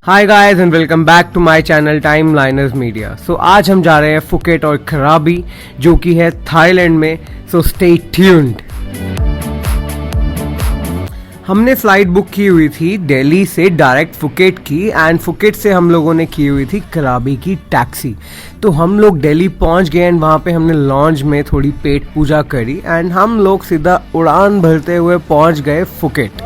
Hi guys and welcome back to my channel Timeliners media. सो आज हम जा रहे हैं फुकेट और कराबी जो कि है थाईलैंड में। So stay tuned. हमने फ़्लाइट बुक की हुई थी दिल्ली से डायरेक्ट फुकेट की एंड फुकेट से हम लोगों ने की हुई थी कराबी की टैक्सी। तो हम लोग दिल्ली पहुंच गए एंड वहाँ पे हमने लॉन्ज में थोड़ी पेट पूजा करी एंड हम लोग सीधा उड़ान भरते हुए पहुंच गए फुकेट।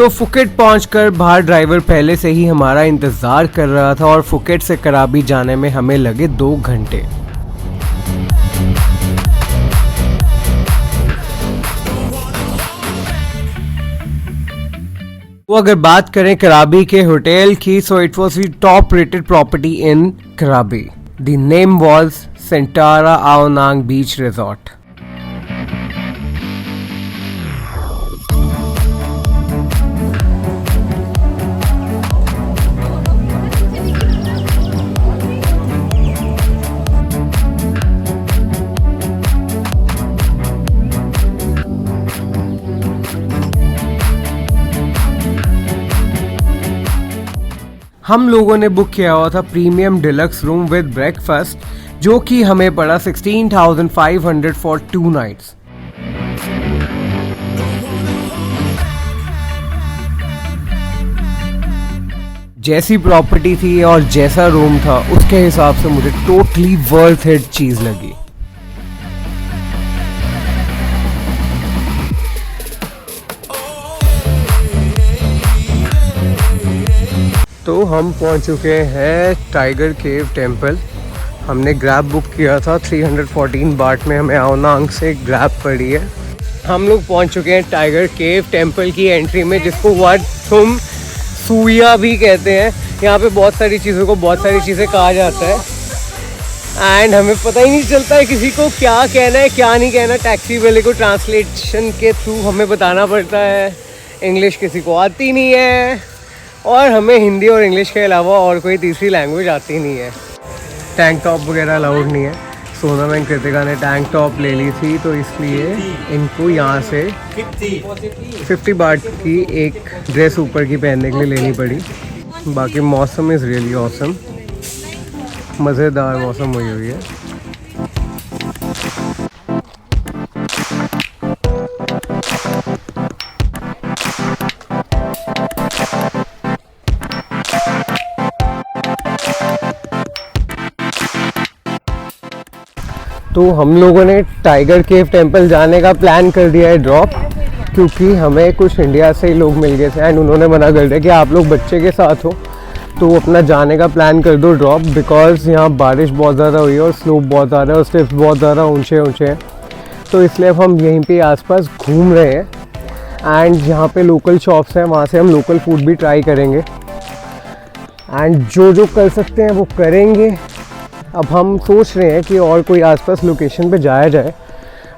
फुकेट पहुंचकर बाहर ड्राइवर पहले से ही हमारा इंतज़ार कर रहा था और फुकेट से कराबी जाने में हमें लगे 2 घंटे। तो अगर बात करें कराबी के होटल की, so it was the top rated property in Krabi. The name was Centara Ao Nang beach resort. हम लोगों ने बुक किया हुआ था premium deluxe room with breakfast जो कि हमें पड़ा 16,500 फॉर 2 नाइट्स। जैसी प्रॉपर्टी थी और जैसा रूम था उसके हिसाब से मुझे टोटली वर्थ इट चीज लगी। तो हम पहुंच चुके हैं टाइगर केव टेम्पल। हमने ग्रैब बुक किया था 314 बाट में, हमें आओनांग से ग्रैब पड़ी है। हम लोग पहुंच चुके हैं टाइगर केव टेम्पल की एंट्री में, जिसको वाट थुम सुया भी कहते हैं। यहाँ पे बहुत सारी चीज़ों को बहुत सारी चीज़ें कहा जाता है एंड हमें पता ही नहीं चलता है किसी को क्या कहना है क्या नहीं कहना। टैक्सी वाले को ट्रांसलेशन के थ्रू हमें बताना पड़ता है। इंग्लिश किसी को आती नहीं है और हमें हिंदी और इंग्लिश के अलावा और कोई तीसरी लैंग्वेज आती नहीं है। टैंक टॉप वगैरह अलाउड नहीं है। सोनम एंड कृतिका ने टैंक टॉप ले ली थी तो इसलिए इनको यहाँ से 50 बाट की एक ड्रेस ऊपर की पहनने के लिए लेनी पड़ी। बाकी मौसम इज़ रियली ऑसम, मज़ेदार मौसम हुई है। तो हम लोगों ने टाइगर केव टेम्पल जाने का प्लान कर दिया है ड्रॉप, क्योंकि हमें कुछ इंडिया से ही लोग मिल गए थे एंड उन्होंने मना कर दिया कि आप लोग बच्चे के साथ हो तो अपना जाने का प्लान कर दो ड्रॉप, बिकॉज़ यहाँ बारिश बहुत ज़्यादा हुई है और स्लोप बहुत ज़्यादा है और स्टेप्स बहुत ज़्यादा ऊंचे हैं। तो इसलिए अब हम यहीं पे आसपास घूम रहे हैं एंड जहाँ पे लोकल शॉप्स हैं वहाँ से हम लोकल फूड भी ट्राई करेंगे एंड जो कर सकते हैं वो करेंगे। अब हम सोच रहे हैं कि और कोई आसपास लोकेशन पे जाया जाए।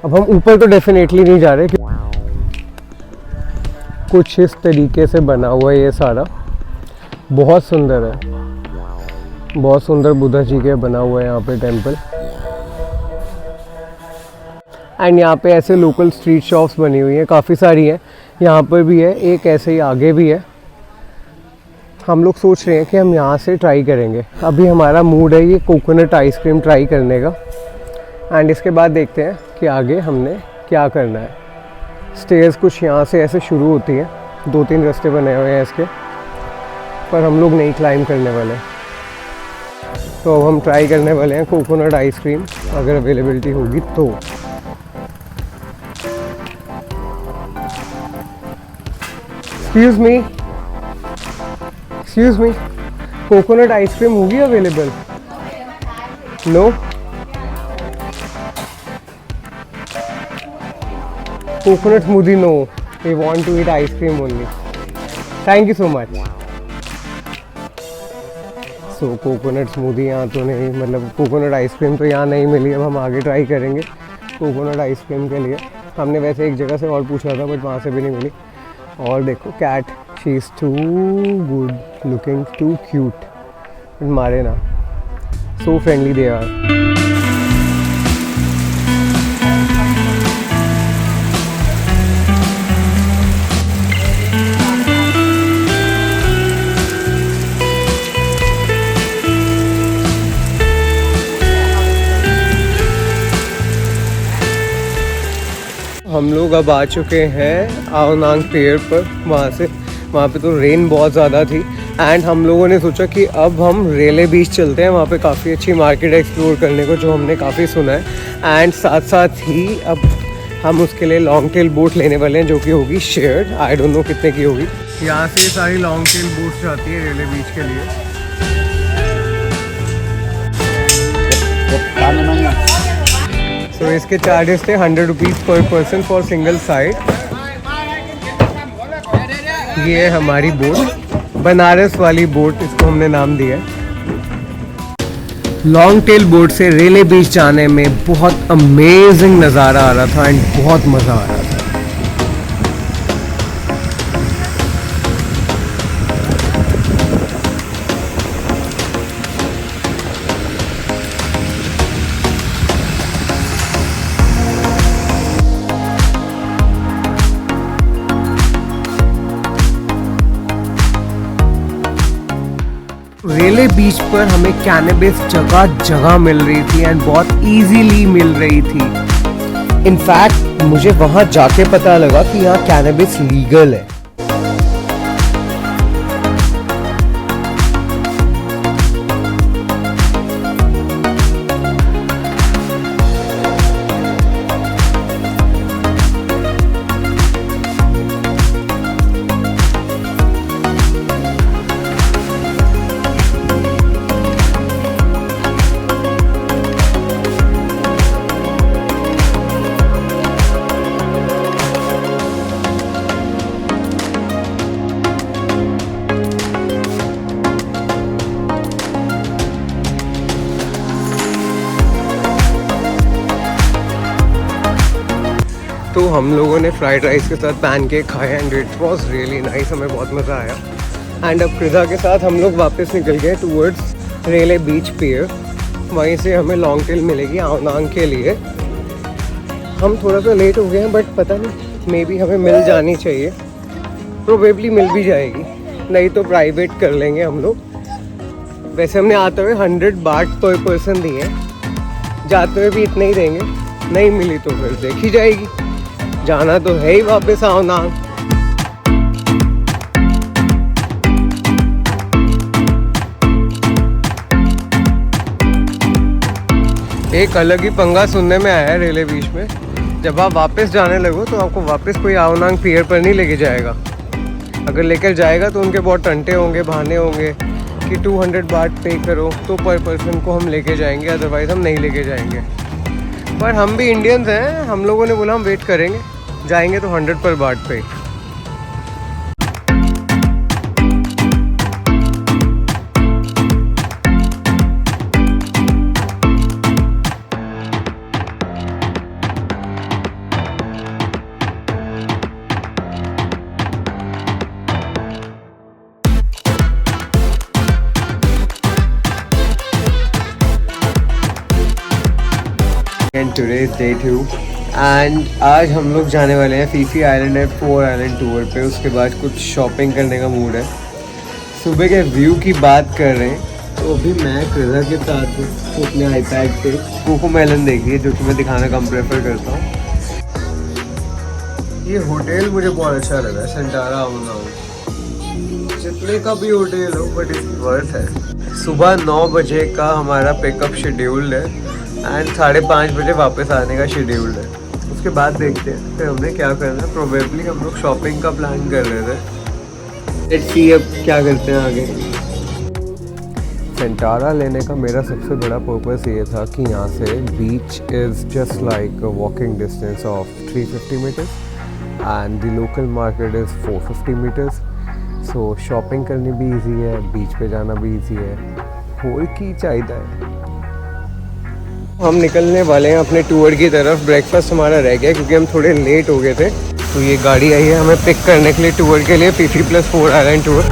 अब हम ऊपर तो डेफिनेटली नहीं जा रहे, कुछ इस तरीके से बना हुआ है ये सारा, बहुत सुंदर है, बहुत सुंदर बुद्धा जी के बना हुआ है यहाँ पे टेम्पल। एंड यहाँ पे ऐसे लोकल स्ट्रीट शॉप्स बनी हुई हैं, काफ़ी सारी हैं। यहाँ पर भी है एक, ऐसे ही आगे भी है। हम लोग सोच रहे हैं कि हम यहाँ से ट्राई करेंगे। अभी हमारा मूड है ये कोकोनट आइसक्रीम ट्राई करने का एंड इसके बाद देखते हैं कि आगे हमने क्या करना है। स्टेयर्स कुछ यहाँ से ऐसे शुरू होती हैं, 2-3 रास्ते बने हुए हैं इसके, पर हम लोग नहीं क्लाइंब करने वाले। तो अब हम ट्राई करने वाले हैं कोकोनट आइसक्रीम, अगर अवेलेबिलिटी होगी तो। एक्सक्यूज़ मी, कोकोनट आइसक्रीम होगी available? No, coconut smoothie no, we want to eat ice cream only. Thank you so much. So coconut smoothie यहाँ तो नहीं, मतलब कोकोनट आइसक्रीम तो यहाँ नहीं मिली। अब हम आगे ट्राई करेंगे कोकोनट आइसक्रीम के लिए। हमने वैसे एक जगह से और पूछा था बट वहाँ से भी नहीं मिली। और देखो cat she is too good looking, too cute. मारे ना, सो फ्रेंडली दे आर. हम लोग अब आ चुके हैं आओ नांग पियर पर. वहाँ पे तो रेन बहुत ज़्यादा थी एंड हम लोगों ने सोचा कि अब हम रेले बीच चलते हैं. वहाँ पे काफ़ी अच्छी मार्केट एक्सप्लोर करने को जो हमने काफ़ी सुना है. एंड साथ साथ ही अब हम उसके लिए लॉन्ग टेल बोट लेने वाले हैं जो कि होगी शेयर्ड. आई डोंट नो कितने की होगी. यहाँ से सारी लॉन्ग टेल बोट्स जाती है रेले बीच के लिए. तो इसके चार्जेस थे 100 रुपीज़ पर पर्सन फॉर सिंगल साइड. ये है हमारी बोट, बनारस वाली बोट इसको हमने नाम दिया है. लॉन्ग टेल बोट से रेले बीच जाने में बहुत अमेजिंग नज़ारा आ रहा था एंड बहुत मज़ा आ रहा था. रेले बीच पर हमें कैनबिस जगह जगह मिल रही थी एंड बहुत इजीली मिल रही थी. इनफैक्ट मुझे वहाँ जाके पता लगा कि यहाँ कैनबिस लीगल है. तो हम लोगों ने फ्राइड राइस के साथ पैनकेक खाया and it was really nice. हमें बहुत मज़ा आया. एंड अब कृदा के साथ हम लोग वापस निकल गए टूवर्ड्स रेले बीच पियर. वहीं से हमें लॉन्ग टेल मिलेगी आओ नांग के लिए. हम थोड़ा सा लेट हो गए हैं बट पता नहीं, मे बी हमें मिल जानी चाहिए. प्रोबेबली मिल भी जाएगी, नहीं तो प्राइवेट कर लेंगे हम लोग. वैसे हमने आते हुए 100 बाट पर पर्सन दिए हैं, जाते हुए भी इतने ही देंगे. नहीं मिली तो फिर देखी जाएगी. जाना तो है ही वापस आओ नांग. एक अलग ही पंगा सुनने में आया है रेले बीच में. जब आप वापस जाने लगो तो आपको वापस कोई आओ नांग पियर पर नहीं लेके जाएगा. अगर लेकर जाएगा तो उनके बहुत टंटे होंगे, बहाने होंगे कि 200 बाट पे करो तो पर पर्सन को हम लेके जाएंगे, अदरवाइज़ हम नहीं लेके जाएंगे. पर हम भी इंडियंस हैं, हम लोगों ने बोला हम वेट करेंगे, जाएंगे तो 100 पर बाट पे. And today is day 2 and आज हम लोग जाने वाले हैं Phi Phi island and 4 island tour पे. उसके बाद कुछ शॉपिंग करने का मूड है. सुबह के व्यू की बात कर रहे हैं तो अभी मैं कृदा के साथ हूँ अपने आईपैड पे. कोकोमेलन देखिए जो कि मैं दिखाना कम प्रेफर करता हूँ. ये होटल मुझे बहुत अच्छा लगा, सेंटारा आओ नांग. जितने का भी होटल हो बट इट्स वर्थ है. सुबह 9 बजे का हमारा पिकअप शेड्यूल्ड है एंड 5:30 बजे वापस आने का शेड्यूल्ड है. उसके बाद देखते हैं फिर हमने क्या करना है. प्रोबेबली हम लोग शॉपिंग का प्लान कर रहे थे. लेट्स सी अब क्या करते हैं आगे. सेंटारा लेने का मेरा सबसे बड़ा पर्पस ये था कि यहाँ से beach is just like a walking distance of 350 meters and the local market is 450 meters. So shopping करनी भी ईजी है, बीच पे जाना भी ईजी है. होर की चाहिए है. हम निकलने वाले हैं अपने टूर की तरफ. ब्रेकफास्ट हमारा रह गया क्योंकि हम थोड़े लेट हो गए थे. तो ये गाड़ी आई है हमें पिक करने के लिए टूर के लिए, PC+4 आइलैंड टूर।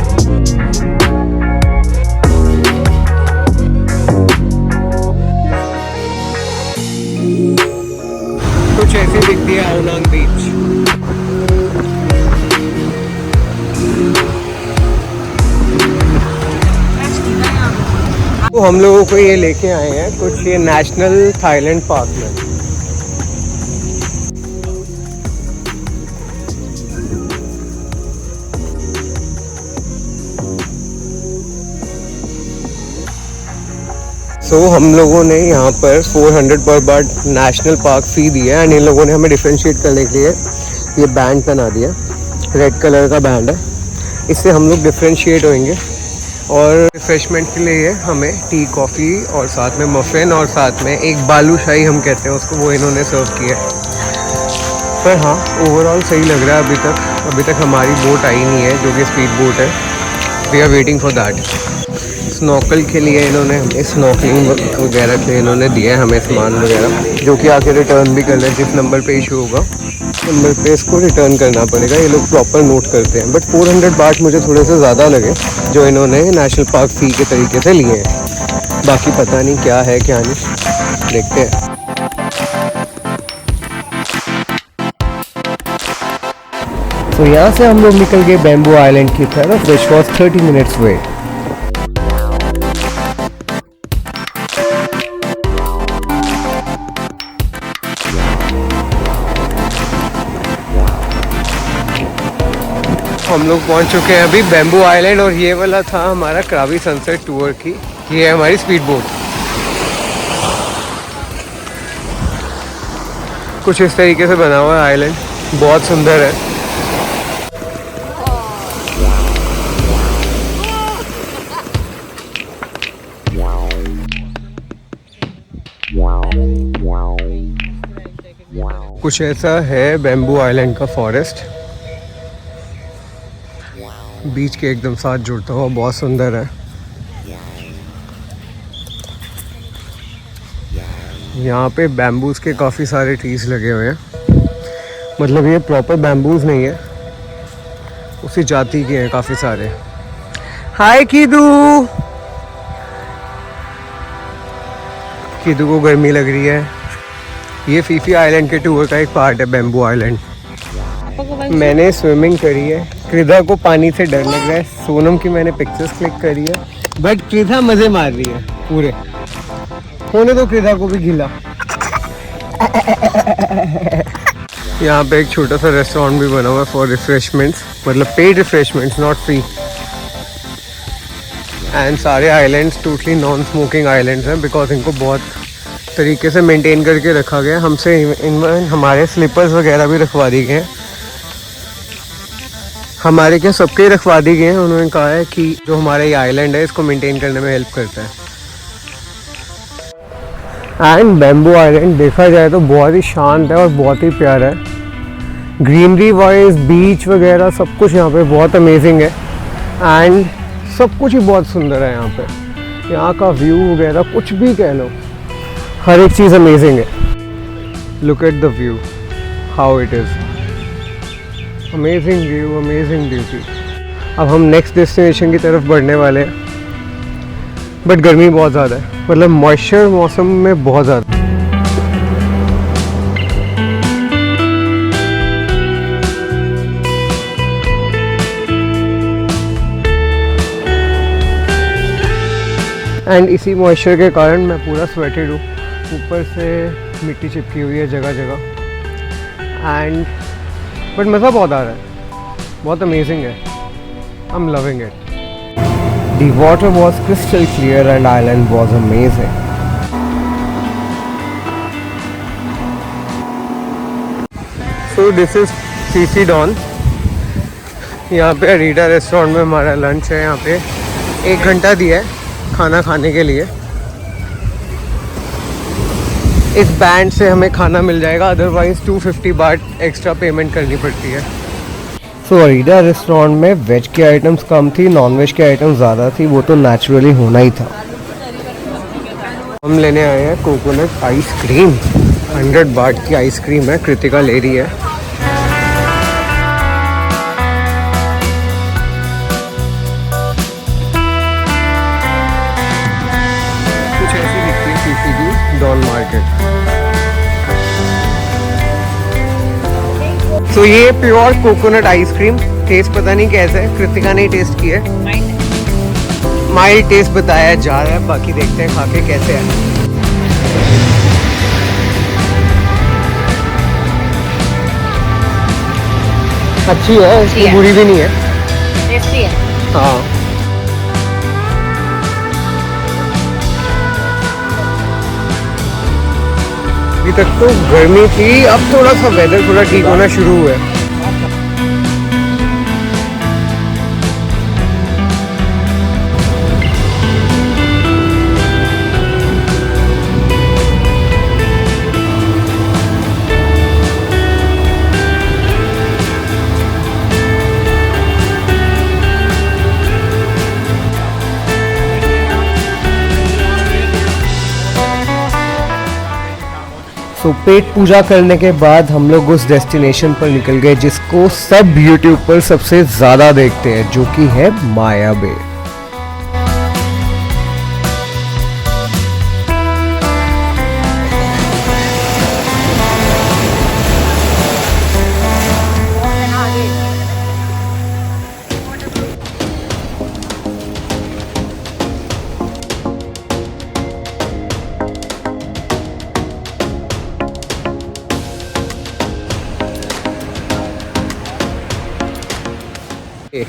कुछ ऐसी दिखती है आओ नांग बीच। तो हम लोगों को ये लेके आए हैं कुछ ये नेशनल थाईलैंड पार्क में। हम लोगों ने यहाँ पर 400 पर बार नेशनल पार्क फ़ी दी है एंड इन लोगों ने हमें डिफ्रेंशिएट करने के लिए ये बैंड पहना दिया, रेड कलर का बैंड है, इससे हम लोग डिफ्रेंशिएट होंगे। और रिफ्रेशमेंट के लिए हमें टी कॉफ़ी और साथ में मफ़िन और साथ में एक बालूशाही हम कहते हैं उसको, वो इन्होंने सर्व किया है। पर हाँ ओवरऑल सही लग रहा है। अभी तक हमारी बोट आई नहीं है जो कि स्पीड बोट है, we are waiting for that. Snorkel के लिए इन्होंने हमें स्नॉकलिंग वगैरह के इन्होंने दिया है हमें सामान वगैरह, जो कि आके रिटर्न भी कर लें। जिस नंबर पे इशू होगा नंबर पे इसको रिटर्न करना पड़ेगा, ये लोग प्रॉपर नोट करते हैं। बट 400 बाट मुझे थोड़े से ज़्यादा लगे जो इन्होंने नेशनल पार्क फ़ी के तरीके से लिए हैं। बाकी पता नहीं क्या है क्या नहीं, देखते हैं। तो यहाँ से हम लोग निकल गए बैम्बू आइलैंड की तरफ, विच वॉज 30 मिनट्स वे। हम लोग पहुंच चुके हैं अभी बैम्बू आइलैंड, और ये वाला था हमारा क्राबी सनसेट टूर की, ये है हमारी स्पीड बोट। कुछ इस तरीके से बना हुआ है आइलैंड, बहुत सुंदर है। कुछ ऐसा है बैम्बू आइलैंड का फॉरेस्ट, बीच के एकदम साथ जुड़ता हुआ, बहुत सुंदर है। यहाँ पे बैम्बूज के काफ़ी सारे ट्रीज लगे हुए हैं, मतलब ये प्रॉपर बैम्बूज नहीं है, उसी जाति के हैं काफ़ी सारे। हाय कीदू, कीदू को गर्मी लग रही है। ये फीफी आइलैंड के टूर का एक पार्ट है बैम्बू आइलैंड। मैंने स्विमिंग करी है, कृदा को पानी से डर लग रहा है, सोनम की मैंने पिक्चर्स क्लिक करी है, बट कृदा मज़े मार रही है पूरे। होने दो कृदा को भी गिला। यहाँ पे एक छोटा सा रेस्टोरेंट भी बना हुआ है फॉर रिफ्रेशमेंट्स, मतलब paid refreshments, not free. And सारे islands totally non smoking islands हैं, बिकॉज इनको बहुत तरीके से मेंटेन करके रखा गया। हमसे हमारे स्लीपर्स वगैरह भी रखवा दिए गए हैं, हमारे क्या सबके रखवा दिए गए हैं। उन्होंने कहा है कि जो हमारा ये आइलैंड है इसको मेंटेन करने में हेल्प करता है। एंड बैम्बू आइलैंड देखा जाए तो बहुत ही शांत है और बहुत ही प्यारा है। ग्रीनरी वाइज बीच वगैरह सब कुछ यहाँ पे बहुत अमेजिंग है, एंड सब कुछ ही बहुत सुंदर है यहाँ पे। यहाँ का व्यू वगैरह कुछ भी कह लो, हर एक चीज़ अमेजिंग है। Look at the view, how it is amazing view, amazing beauty. अब हम नेक्स्ट डेस्टिनेशन की तरफ बढ़ने वाले हैं, बट गर्मी बहुत ज़्यादा है, मतलब मॉइस्चर मौसम में बहुत ज़्यादा। एंड इसी मॉइस्चर के कारण मैं पूरा स्वेटेड हूँ, ऊपर से मिट्टी चिपकी हुई है जगह जगह, एंड बट मज़ा बहुत आ रहा है, बहुत अमेजिंग है। I am loving it. The water was crystal clear and island was amazing. So this is CC Dawn. यहाँ पे अरीडा रेस्टोरेंट में हमारा लंच है। यहाँ पे 1 घंटा दिया है खाना खाने के लिए। इस बैंड से हमें खाना मिल जाएगा, अदरवाइज 250 बाट एक्स्ट्रा पेमेंट करनी पड़ती है। सो अरीडा रेस्टोरेंट में वेज के आइटम्स कम थी, नॉन वेज के आइटम्स ज़्यादा थी, वो तो नेचुरली होना ही था। हम लेने आए हैं कोकोनट आइसक्रीम, 100 बाट की आइसक्रीम है, कृतिका ले रही है। मार्केट। तो ये प्योर कोकोनट आइसक्रीम, टेस्ट पता नहीं कैसा है, कृतिका ने टेस्ट किया है, माइल्ड टेस्ट बताया जा रहा है, बाकी देखते हैं खा के कैसे है। अच्छी है, इसकी बुरी भी नहीं है, टेस्टी है। हाँ। अभी तक तो गर्मी थी, अब थोड़ा सा वेदर थोड़ा ठीक होना शुरू हुआ है। तो पेट पूजा करने के बाद हम लोग उस डेस्टिनेशन पर निकल गए जिसको सब यूट्यूब पर सबसे ज़्यादा देखते हैं, जो कि है माया बे।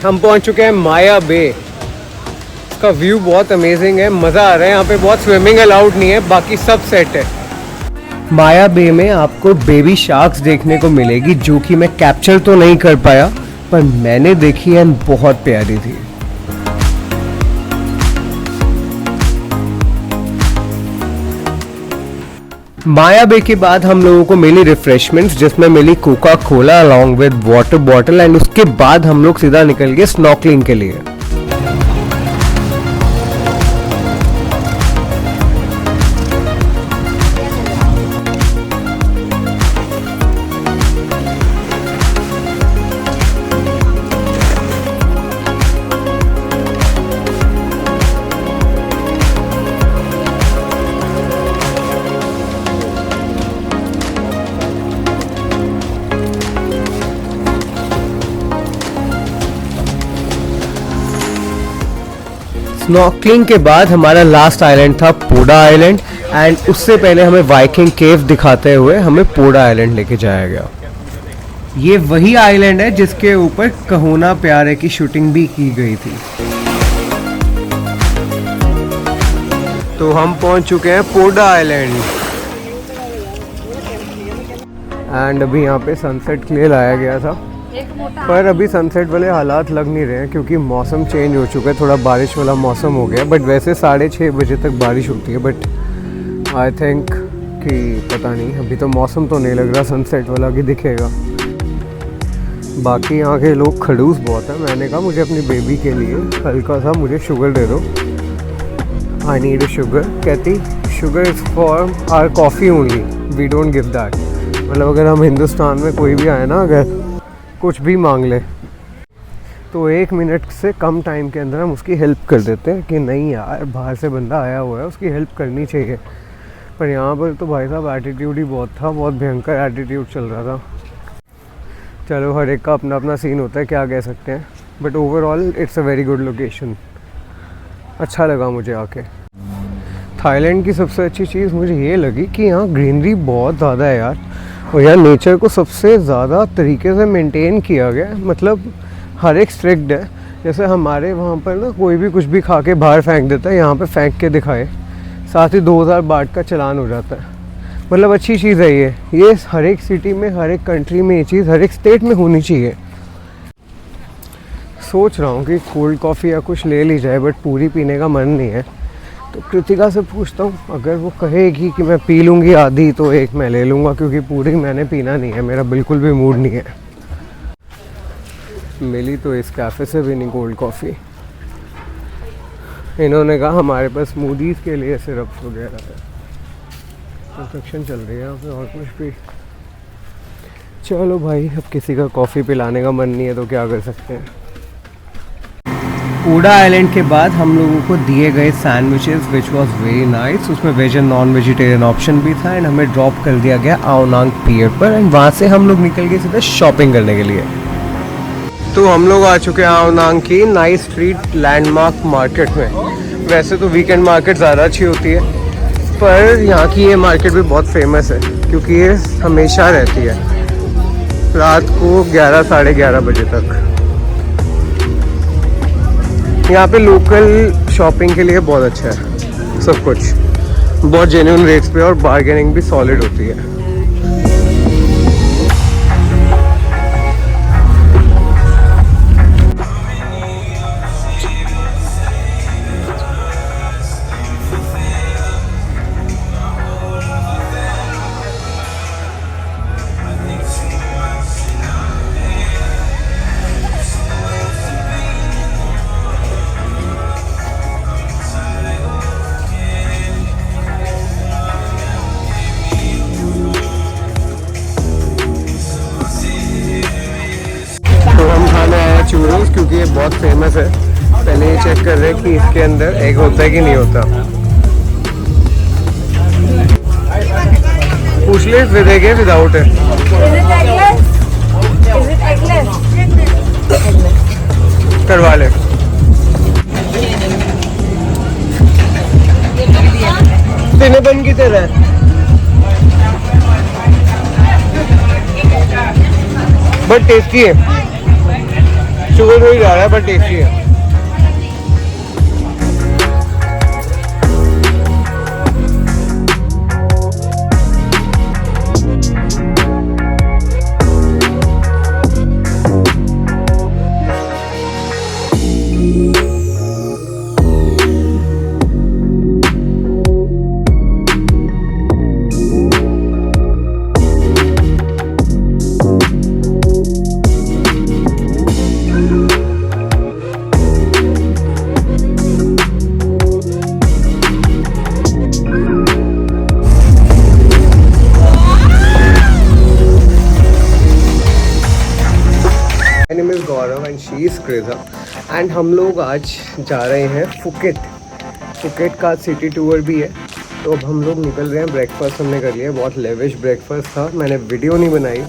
हम पहुंच चुके हैं माया बे। इसका व्यू बहुत अमेजिंग है, मज़ा आ रहा है। यहाँ पे बहुत स्विमिंग अलाउड नहीं है, बाकी सब सेट है। माया बे में आपको बेबी शार्क्स देखने को मिलेगी, जो कि मैं कैप्चर तो नहीं कर पाया, पर मैंने देखी एंड बहुत प्यारी थी। माया बे के बाद हम लोगों को मिली रिफ्रेशमेंट्स, जिसमें मिली Coca Cola along with water bottle, and उसके बाद हम लोग सीधा निकल गए स्नॉर्कलिंग के लिए। स्नॉर्कलिंग के बाद हमारा लास्ट आइलैंड था पोडा आइलैंड, एंड उससे पहले हमें वाइकिंग केव दिखाते हुए हमें पोडा आइलैंड लेके जाया गया। ये वही आइलैंड है जिसके ऊपर कहोना प्यारे की शूटिंग भी की गई थी। तो हम पहुंच चुके हैं पोडा आइलैंड, एंड अभी यहाँ पे सनसेट के लिए लाया गया था, पर अभी सनसेट वाले हालात लग नहीं रहे हैं क्योंकि मौसम चेंज हो चुका है, थोड़ा बारिश वाला मौसम हो गया। बट वैसे 6:30 बजे तक बारिश होती है, बट आई थिंक कि पता नहीं, अभी तो मौसम तो नहीं लग रहा सनसेट वाला कि दिखेगा। बाकी यहाँ के लोग खड़ूस बहुत है। मैंने कहा मुझे अपनी बेबी के लिए हल्का सा मुझे शुगर दे दो, आई नीड शुगर। कहती sugar is for our coffee only, we don't give that. मतलब अगर हम हिंदुस्तान में कोई भी आए ना, अगर कुछ भी मांग ले तो 1 मिनट से कम टाइम के अंदर हम उसकी हेल्प कर देते हैं कि नहीं यार बाहर से बंदा आया हुआ है, उसकी हेल्प करनी चाहिए। पर यहाँ पर तो भाई साहब एटीट्यूड ही बहुत था, बहुत भयंकर एटीट्यूड चल रहा था। चलो हर एक का अपना अपना सीन होता है, क्या कह सकते हैं, but overall it's a very good location. अच्छा लगा मुझे आके। थाईलैंड की सबसे अच्छी चीज़ मुझे ये लगी कि यहाँ ग्रीनरी बहुत ज़्यादा है यार, और यहाँ नेचर को सबसे ज़्यादा तरीके से मेंटेन किया गया है। मतलब हर एक स्ट्रिक्ट है। जैसे हमारे वहाँ पर ना कोई भी कुछ भी खा के बाहर फेंक देता है, यहाँ पे फेंक के दिखाए, साथ ही 2000 बाट का चालान हो जाता है। मतलब अच्छी चीज़ है ये हर एक सिटी में, हर एक कंट्री में ये चीज़ हर एक स्टेट में होनी चाहिए। सोच रहा हूँ कि कोल्ड कॉफ़ी या कुछ ले ली जाए, बट पूरी पीने का मन नहीं है। तो कृतिका से पूछता हूँ, अगर वो कहेगी कि मैं पी लूँगी आधी तो एक मैं ले लूँगा, क्योंकि पूरी मैंने पीना नहीं है, मेरा बिल्कुल भी मूड नहीं है। मिली तो इस कैफ़े से भी नहीं कोल्ड कॉफ़ी। इन्होंने कहा हमारे पास स्मूदीज़ के लिए सिरप्स वगैरह है। कंस्ट्रक्शन चल रही है यहाँ पे, और कुछ भी। चलो भाई, अब किसी का कॉफ़ी पिलाने का मन नहीं है तो क्या कर सकते हैं। कोडा आइलैंड के बाद हम लोगों को दिए गए sandwiches which was very nice. उसमें veg and non vegetarian option भी था एंड हमें ड्रॉप कर दिया गया आओनांग पियर पर एंड वहाँ से हम लोग निकल गए सीधे शॉपिंग करने के लिए। तो हम लोग आ चुके हैं आओनांग की नाइस स्ट्रीट लैंडमार्क मार्केट में। वैसे तो वीकेंड मार्केट ज़्यादा अच्छी होती है, पर यहाँ की ये मार्केट भी बहुत फेमस है क्योंकि ये हमेशा रहती है रात को 11 साढ़े 11 बजे तक। यहाँ पे लोकल शॉपिंग के लिए बहुत अच्छा है, सब कुछ बहुत जेन्युइन रेट्स पे और बार्गेनिंग भी सॉलिड होती है। चूरोस क्योंकि ये बहुत फेमस है। पहले ये चेक कर रहे हैं कि इसके अंदर एग होता है कि नहीं होता। पूछ ले विद एग है विदाउट है। करवा ले। तिने बन की तरह बट टेस्टी है। शुगर हो ही जा रहा है पर टेस्टी है। गौरव एंड शी इज़ क्रेजा एंड हम लोग आज जा रहे हैं फुकेट। फुकेट का सिटी टूर भी है। तो अब हम लोग निकल रहे हैं। ब्रेकफास्ट हमने कर लिया, बहुत लेविश ब्रेकफास्ट था। मैंने वीडियो नहीं बनाई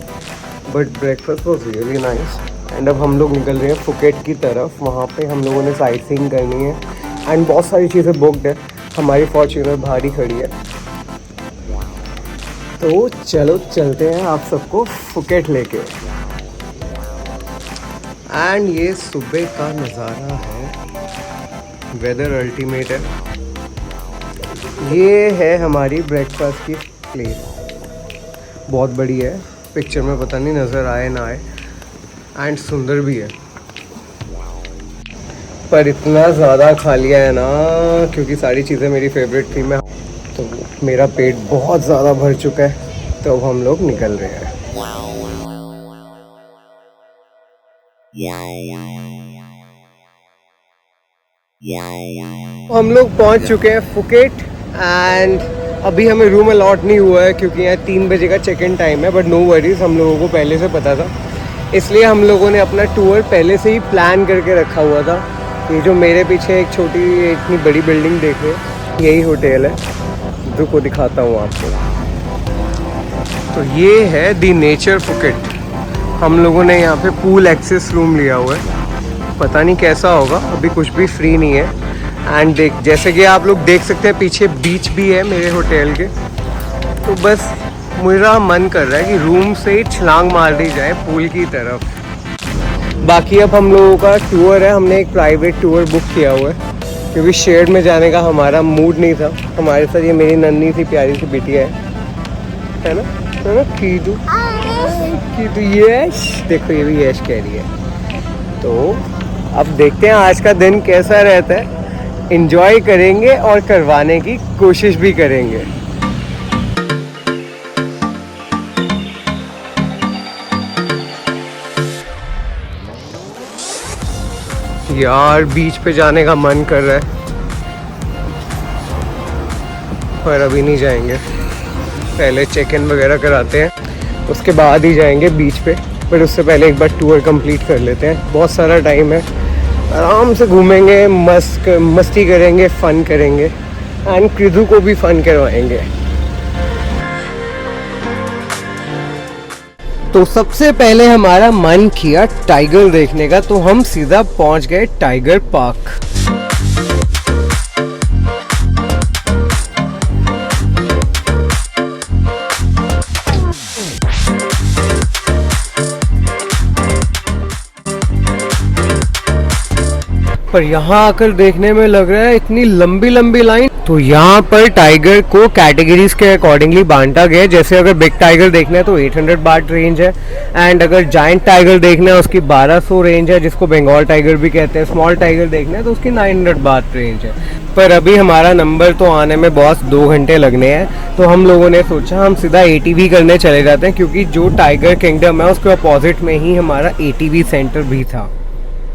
but breakfast was really nice. And अब हम लोग निकल रहे हैं फुकेट की तरफ। वहाँ पे हम लोगों ने साइट सीइंग करनी है एंड बहुत सारी चीज़ें बुकड है। हमारी फॉर्च्यूनर बाहर ही खड़ी है। तो चलो चलते हैं आप सबको फुकेट लेके। एंड ये सुबह का नज़ारा है, वेदर अल्टीमेट है। ये है हमारी ब्रेकफास्ट की प्लेस, बहुत बड़ी है। पिक्चर में पता नहीं नज़र आए ना आए एंड सुंदर भी है। पर इतना ज़्यादा खा लिया है ना क्योंकि सारी चीज़ें मेरी फेवरेट थी। मैं तो मेरा पेट बहुत ज़्यादा भर चुका है। तो अब हम लोग निकल रहे हैं। हम लोग पहुंच चुके हैं फुकेट एंड अभी हमें रूम अलॉट नहीं हुआ है क्योंकि यहाँ 3 बजे का चेक इन टाइम है। बट नो वरीज, हम लोगों को पहले से पता था, इसलिए हम लोगों ने अपना टूर पहले से ही प्लान करके रखा हुआ था। ये जो मेरे पीछे एक छोटी इतनी बड़ी बिल्डिंग देख रहे हैं, यही होटल है। रुको दिखाता हूँ आपको। तो ये है दी नेचर फुकेट। हम लोगों ने यहाँ पे पूल एक्सेस रूम लिया हुआ है। पता नहीं कैसा होगा, अभी कुछ भी फ्री नहीं है। एंड देख, जैसे कि आप लोग देख सकते हैं पीछे बीच भी है मेरे होटल के। तो बस मेरा मन कर रहा है कि रूम से ही छलांग मार दी जाए पूल की तरफ। बाकी अब हम लोगों का टूर है, हमने एक प्राइवेट टूर बुक किया हुआ है क्योंकि शेड में जाने का हमारा मूड नहीं था। हमारे साथ ये मेरी नन्ही सी प्यारी सी बिटिया है ना कीटू। यश देखो, ये भी यश कह रही है। तो अब देखते हैं आज का दिन कैसा रहता है। एंजॉय करेंगे और करवाने की कोशिश भी करेंगे। यार बीच पे जाने का मन कर रहा है पर अभी नहीं जाएंगे। पहले चेक इन वगैरह कराते हैं, उसके बाद ही जाएंगे बीच पे। बट उससे पहले एक बार टूर कंप्लीट कर लेते हैं। बहुत सारा टाइम है आराम से घूमेंगे, मस्ती करेंगे, फन करेंगे एंड कृदू को भी फन करवाएंगे। तो सबसे पहले हमारा मन किया टाइगर देखने का, तो हम सीधा पहुंच गए टाइगर पार्क। पर यहाँ आकर देखने में लग रहा है इतनी लंबी लंबी लाइन। तो यहाँ पर टाइगर को कैटेगरीज के अकॉर्डिंगली बांटा गया है। जैसे अगर बिग टाइगर देखना है तो 800 बाट रेंज है, एंड अगर जायंट टाइगर देखना है उसकी 1200 रेंज है, जिसको बंगाल टाइगर भी कहते हैं। स्मॉल टाइगर देखना है तो उसकी 900 बाट रेंज है। पर अभी हमारा नंबर तो आने में बॉस 2 घंटे लगने हैं, तो हम लोगों ने सोचा हम सीधा ATV करने चले जाते हैं, क्योंकि जो टाइगर किंगडम है उसके अपोजिट में ही हमारा ATV सेंटर भी था।